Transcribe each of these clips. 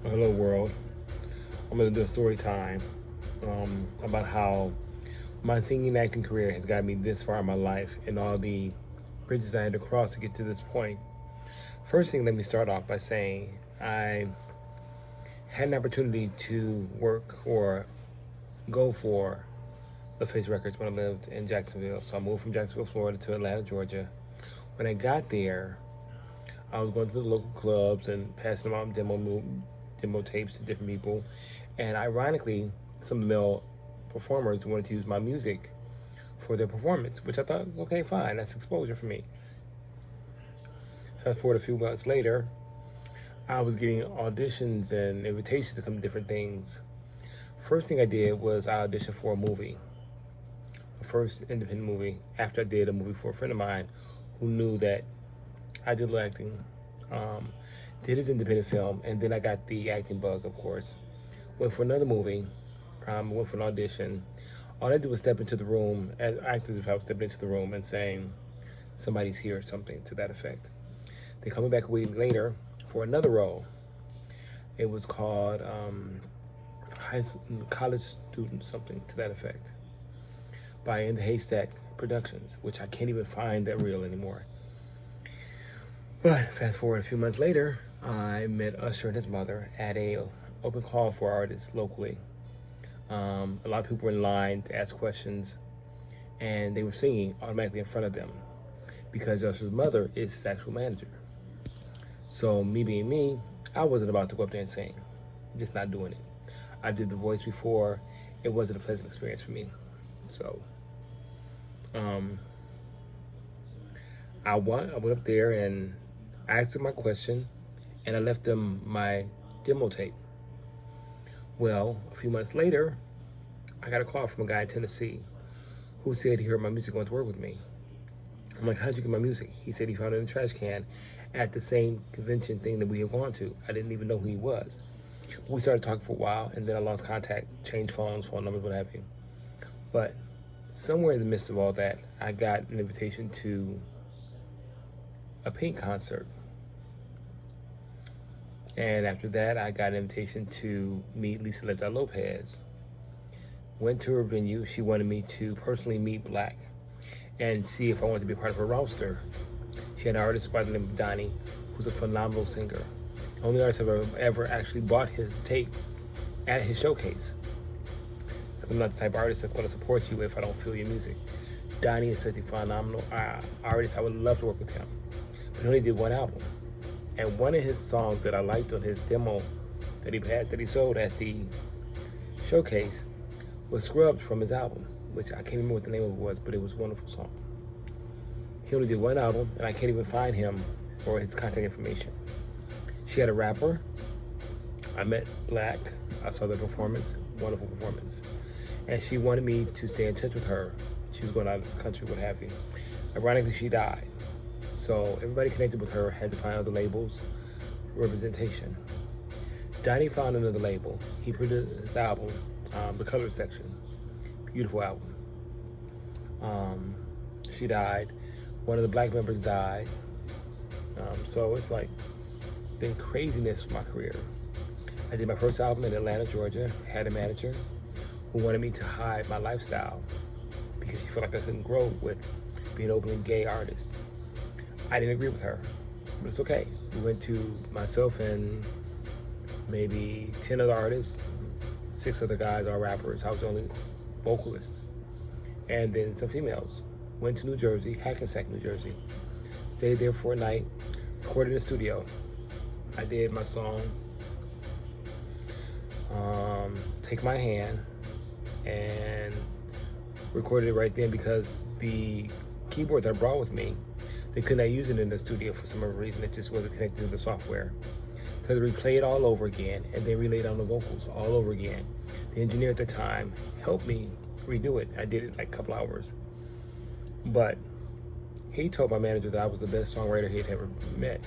Hello world. I'm gonna do a story time about how my singing and acting career has got me this far in my life and all the bridges I had to cross to get to this point. First thing, let me start off by saying I had an opportunity to work or go for LaFace Records when I lived in Jacksonville. So I moved from Jacksonville, Florida to Atlanta, Georgia. When I got there, I was going to the local clubs and passing them out demo tapes to different people. And ironically, some male performers wanted to use my music for their performance, which I thought, okay, fine, that's exposure for me. Fast forward a few months later, I was getting auditions and invitations to come to different things. First thing I did was I auditioned for a movie, a first independent movie, after I did a movie for a friend of mine who knew that I did acting. Um, did his independent film, and then I got the acting bug, of course. Went for another movie, went for an audition. All I did was step into the room, and act as if I was stepping into the room and saying, somebody's here, or something to that effect. They coming back a week later for another role. It was called college student, something to that effect, by In the Haystack Productions, which I can't even find that reel anymore. But fast forward a few months later, I met Usher and his mother at a open call for artists locally. A lot of people were in line to ask questions, and they were singing automatically in front of them because Usher's mother is his actual manager. So me being me, I wasn't about to go up there and sing, just not doing it. I did the voice before; it wasn't a pleasant experience for me. So um, I went up there and asked them my question, and I left them my demo tape. Well, a few months later, I got a call from a guy in Tennessee who said he heard my music going to work with me. I'm like, how'd you get my music? He said he found it in a trash can at the same convention thing that we had gone to. I didn't even know who he was. But we started talking for a while, and then I lost contact, changed phones, phone numbers, what have you. But somewhere in the midst of all that, I got an invitation to a Pink concert. And after that, I got an invitation to meet Lisa Lepta Lopez. Went to her venue. She wanted me to personally meet Black and see if I wanted to be part of her roster. She had an artist by the name of Donnie, who's a phenomenal singer. The only artist I've ever actually bought his tape at his showcase. Because I'm not the type of artist that's going to support you if I don't feel your music. Donnie is such a phenomenal artist. I would love to work with him. But he only did one album. And one of his songs that I liked on his demo that he sold at the showcase was Scrubs from his album, which I can't remember what the name of it was, but it was a wonderful song. He only did one album, and I can't even find him or his contact information. She had a rapper. I met Black. I saw the performance, wonderful performance. And she wanted me to stay in touch with her. She was going out of the country, what have you. Ironically, she died. So everybody connected with her had to find other labels, representation. Donnie found another label. He produced his album, The Color Section. Beautiful album. She died. One of the Black members died. So it's like been craziness with my career. I did my first album in Atlanta, Georgia. Had a manager who wanted me to hide my lifestyle because she felt like I couldn't grow with being an openly gay artist. I didn't agree with her, but it's okay. We went to myself and maybe 10 other artists, 6 other guys, all rappers. I was the only vocalist. And then some females. Went to New Jersey, Hackensack, New Jersey. Stayed there for a night, recorded in the studio. I did my song, Take My Hand, and recorded it right then because the keyboard that I brought with me, they could not use it in the studio for some other reason. It just wasn't connected to the software. So they replayed it all over again, and they relayed on the vocals all over again. The engineer at the time helped me redo it. I did it like a couple hours. But he told my manager that I was the best songwriter he had ever met.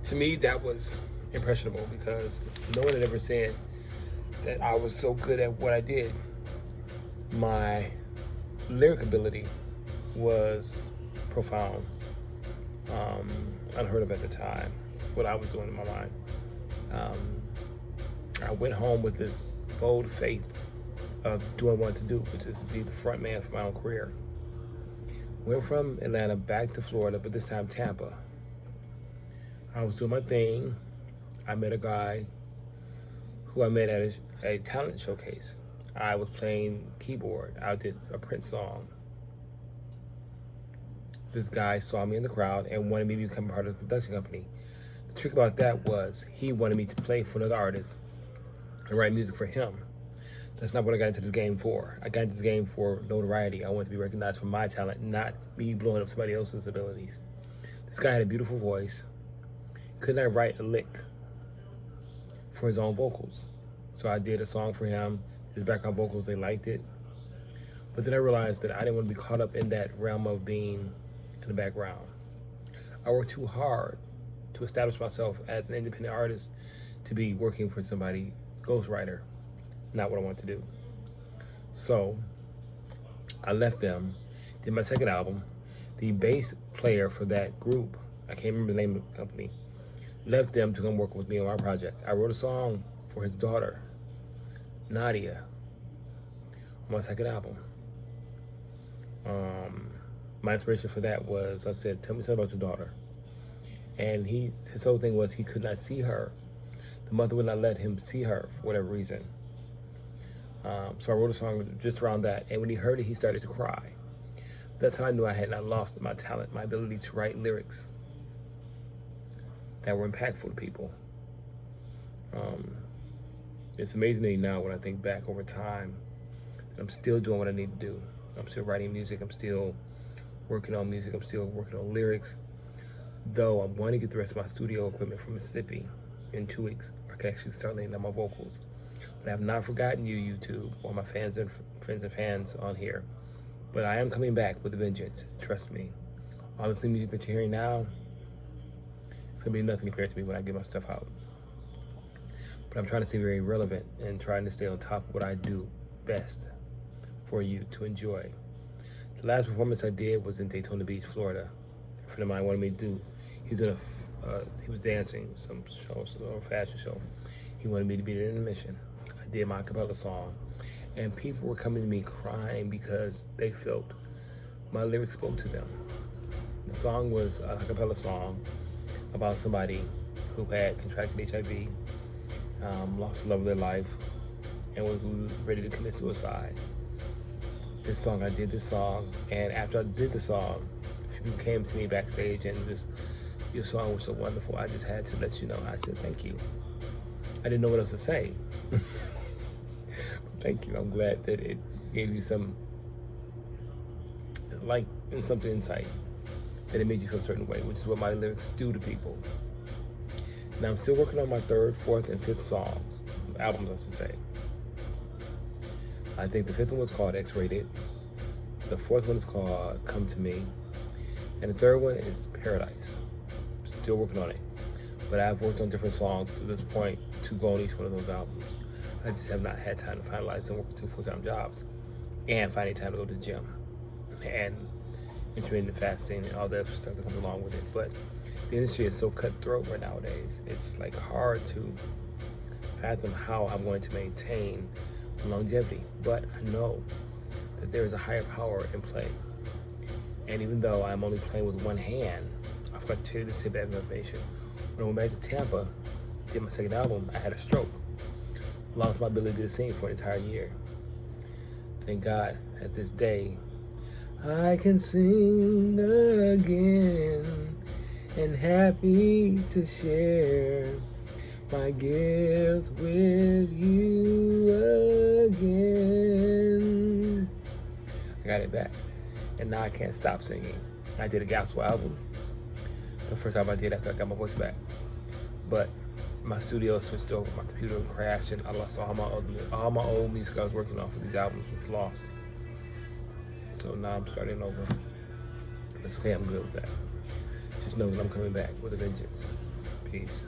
To me, that was impressionable because no one had ever said that I was so good at what I did. My lyric ability was profound, unheard of at the time, what I was doing in my mind. I went home with this bold faith of doing what I wanted to do, which is be the front man for my own career. Went from Atlanta back to Florida, but this time Tampa. I was doing my thing. I met a guy who I met at a talent showcase. I was playing keyboard. I did a Prince song. This guy saw me in the crowd and wanted me to become part of the production company. The trick about that was he wanted me to play for another artist and write music for him. That's not what I got into this game for. I got into this game for notoriety. I wanted to be recognized for my talent, not me blowing up somebody else's abilities. This guy had a beautiful voice. Could not write a lick for his own vocals. So I did a song for him, his background vocals, they liked it. But then I realized that I didn't want to be caught up in that realm of being in the background. I worked too hard to establish myself as an independent artist to be working for somebody's ghostwriter. Not what I want to do. So I left them, did my second album. The bass player for that group, I can't remember the name of the company, left them to come work with me on my project. I wrote a song for his daughter, Nadia, on my second album. My inspiration for that was, like I said, tell me something about your daughter. And his whole thing was he could not see her. The mother would not let him see her for whatever reason. So I wrote a song just around that. And when he heard it, he started to cry. That's how I knew I had not lost my talent, my ability to write lyrics that were impactful to people. It's amazing to me now when I think back over time that I'm still doing what I need to do. I'm still writing music. I'm still working on music. I'm still working on lyrics. Though I'm going to get the rest of my studio equipment from Mississippi in 2 weeks. I can actually start laying down my vocals. But I have not forgotten you, YouTube, or my fans and friends and fans on here. But I am coming back with a vengeance. Trust me. All this new music that you're hearing now, it's going to be nothing compared to me when I get my stuff out. But I'm trying to stay very relevant and trying to stay on top of what I do best for you to enjoy. The last performance I did was in Daytona Beach, Florida. A friend of mine wanted me to do. He was dancing some fashion show. He wanted me to be the intermission. I did my a cappella song, and people were coming to me crying because they felt my lyrics spoke to them. The song was a cappella song about somebody who had contracted HIV, lost the love of their life, and was ready to commit suicide. I did this song, and after I did the song, people came to me backstage and just, your song was so wonderful, I just had to let you know. I said, thank you. I didn't know what else to say. Thank you. I'm glad that it gave you some light and something insight, that it made you feel a certain way, which is what my lyrics do to people. Now I'm still working on my third, fourth, and fifth albums, I should say. I think the fifth one was called X-Rated. The fourth one is called Come to Me. And the third one is Paradise. Still working on it. But I've worked on different songs to this point to go on each one of those albums. I just have not had time to finalize them, working 2 full-time jobs, and finding time to go to the gym, and intermittent fasting and all the extra stuff that comes along with it. But the industry is so cutthroat right nowadays. It's like hard to fathom how I'm going to maintain longevity. But I know that there is a higher power in play. And even though I'm only playing with one hand, I forgot to tell you this bit of information. When I went back to Tampa, did my second album, I had a stroke. Lost my ability to sing for an entire year. Thank God, at this day, I can sing again and happy to share my gift with you again. I got it back, and now I can't stop singing. I did a gospel album, the first album I did after I got my voice back. But my studio switched over, my computer crashed, and I lost all my old music I was working on for these albums was lost. So now I'm starting over. It's okay, I'm good with that. Just know that I'm coming back with a vengeance. Peace.